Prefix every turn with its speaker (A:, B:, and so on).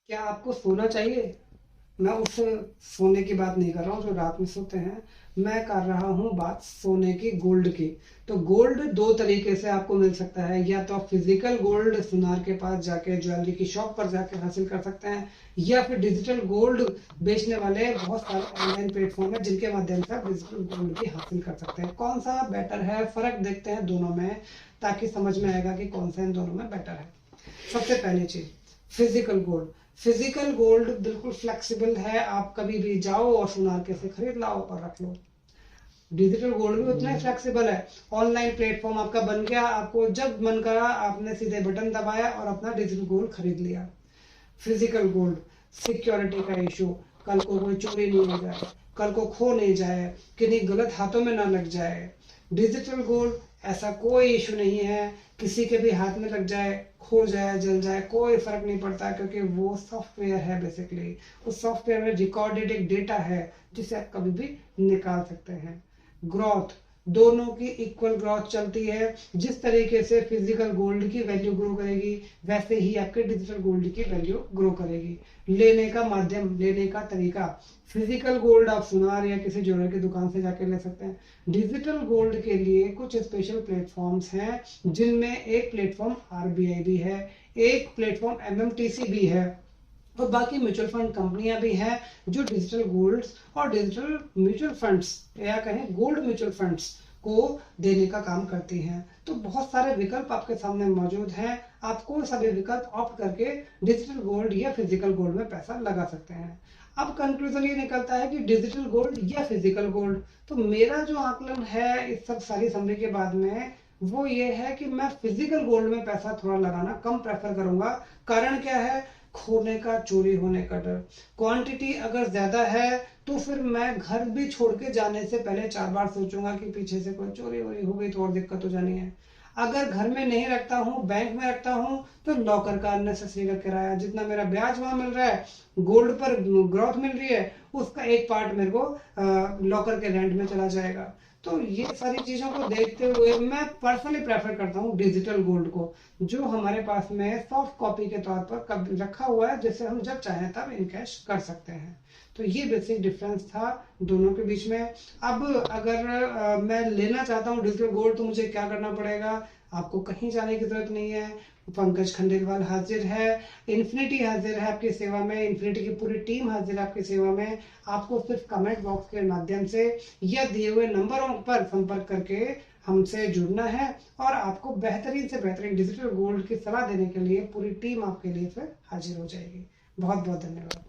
A: क्या आपको सोना चाहिए? मैं उस सोने की बात नहीं कर रहा हूँ जो रात में सोते हैं। मैं कर रहा हूँ बात सोने की, गोल्ड की। तो गोल्ड दो तरीके से आपको मिल सकता है। या तो आप फिजिकल गोल्ड सुनार के पास जाके, ज्वेलरी की शॉप पर जाके हासिल कर सकते हैं, या फिर डिजिटल गोल्ड बेचने वाले बहुत सारे ऑनलाइन प्लेटफॉर्म है जिनके माध्यम से आप डिजिटल गोल्ड भी हासिल कर सकते हैं। कौन सा बेटर है, फर्क देखते हैं दोनों में, ताकि समझ में आएगा कि कौन सा इन दोनों में बेटर है। सबसे पहली चीज, फिजिकल गोल्ड। फिजिकल गोल्ड बिल्कुल फ्लेक्सिबल है, आप कभी भी जाओ और सुनार के से खरीद लाओ और रख लो। डिजिटल गोल्ड भी उतना ही फ्लेक्सिबल है। ऑनलाइन प्लेटफॉर्म आपका बन गया, आपको जब मन करा आपने सीधे बटन दबाया और अपना डिजिटल गोल्ड खरीद लिया। फिजिकल गोल्ड, सिक्योरिटी का इशू, कल को कोई चोरी नहीं हो जाए, कल को खो नहीं जाए, किन्हीं गलत हाथों में ना लग जाए। डिजिटल गोल्ड ऐसा कोई इशू नहीं है, किसी के भी हाथ में लग जाए, खो जाए, जल जाए, कोई फर्क नहीं पड़ता, क्योंकि वो सॉफ्टवेयर है। बेसिकली उस सॉफ्टवेयर में रिकॉर्डेड एक डेटा है जिसे आप कभी भी निकाल सकते हैं। ग्रोथ, दोनों की इक्वल ग्रोथ चलती है। जिस तरीके से फिजिकल गोल्ड की वैल्यू ग्रो करेगी, वैसे ही आपके डिजिटल गोल्ड की वैल्यू ग्रो करेगी। लेने का माध्यम, लेने का तरीका, फिजिकल गोल्ड आप सुनार या किसी ज्वेलर की दुकान से जाके ले सकते हैं। डिजिटल गोल्ड के लिए कुछ स्पेशल प्लेटफॉर्म्स हैं, जिनमें एक प्लेटफॉर्म आरबीआई भी है, एक प्लेटफॉर्म एमएमटीसी भी है, और बाकी म्यूचुअल फंड कंपनियां भी हैं जो डिजिटल गोल्ड और डिजिटल म्यूचुअल फंड्स, या कहें गोल्ड म्यूचुअल फंड्स को देने का काम करती हैं। तो बहुत सारे विकल्प आपके सामने मौजूद हैं, आपको सभी विकल्प ऑप्ट करके डिजिटल गोल्ड या फिजिकल गोल्ड में पैसा लगा सकते हैं। अब कंक्लूजन ये निकलता है कि डिजिटल गोल्ड या फिजिकल गोल्ड। तो मेरा जो आकलन है इस सब सारी समरी के बाद में, वो ये है कि मैं फिजिकल गोल्ड में पैसा थोड़ा लगाना कम प्रेफर करूंगा। कारण क्या है? खोने का, चोरी होने का डर। क्वांटिटी अगर ज्यादा है तो फिर मैं घर भी छोड़ के जाने से पहले 4 बार सोचूंगा कि पीछे से कोई चोरी वोरी हो गई तो और दिक्कत हो जानी है। अगर घर में नहीं रखता हूँ, बैंक में रखता हूँ, तो लॉकर का अननेसेसरी का किराया, जितना मेरा ब्याज वहां मिल रहा है, गोल्ड पर ग्रोथ मिल रही है, उसका एक पार्ट मेरे को लॉकर के रेंट में चला जाएगा। तो ये सारी चीजों को देखते हुए मैं पर्सनली प्रेफर करता हूँ डिजिटल गोल्ड को, जो हमारे पास में सॉफ्ट कॉपी के तौर पर कब रखा हुआ है, जिससे हम जब चाहें तब इनकैश कर सकते हैं। तो ये बेसिक डिफरेंस था दोनों के बीच में। अब अगर मैं लेना चाहता हूँ डिजिटल गोल्ड, तो मुझे क्या करना पड़ेगा? आपको कहीं जाने की जरूरत नहीं है। पंकज खंडेलवाल हाजिर है, इन्फिनिटी हाजिर है आपकी सेवा में, इन्फिनिटी की पूरी टीम हाजिर है आपकी सेवा में। आपको सिर्फ कमेंट बॉक्स के माध्यम से या दिए हुए नंबरों पर संपर्क करके हमसे जुड़ना है, और आपको बेहतरीन से बेहतरीन डिजिटल गोल्ड की सलाह देने के लिए पूरी टीम आपके लिए फिर हाजिर हो जाएगी। बहुत बहुत धन्यवाद।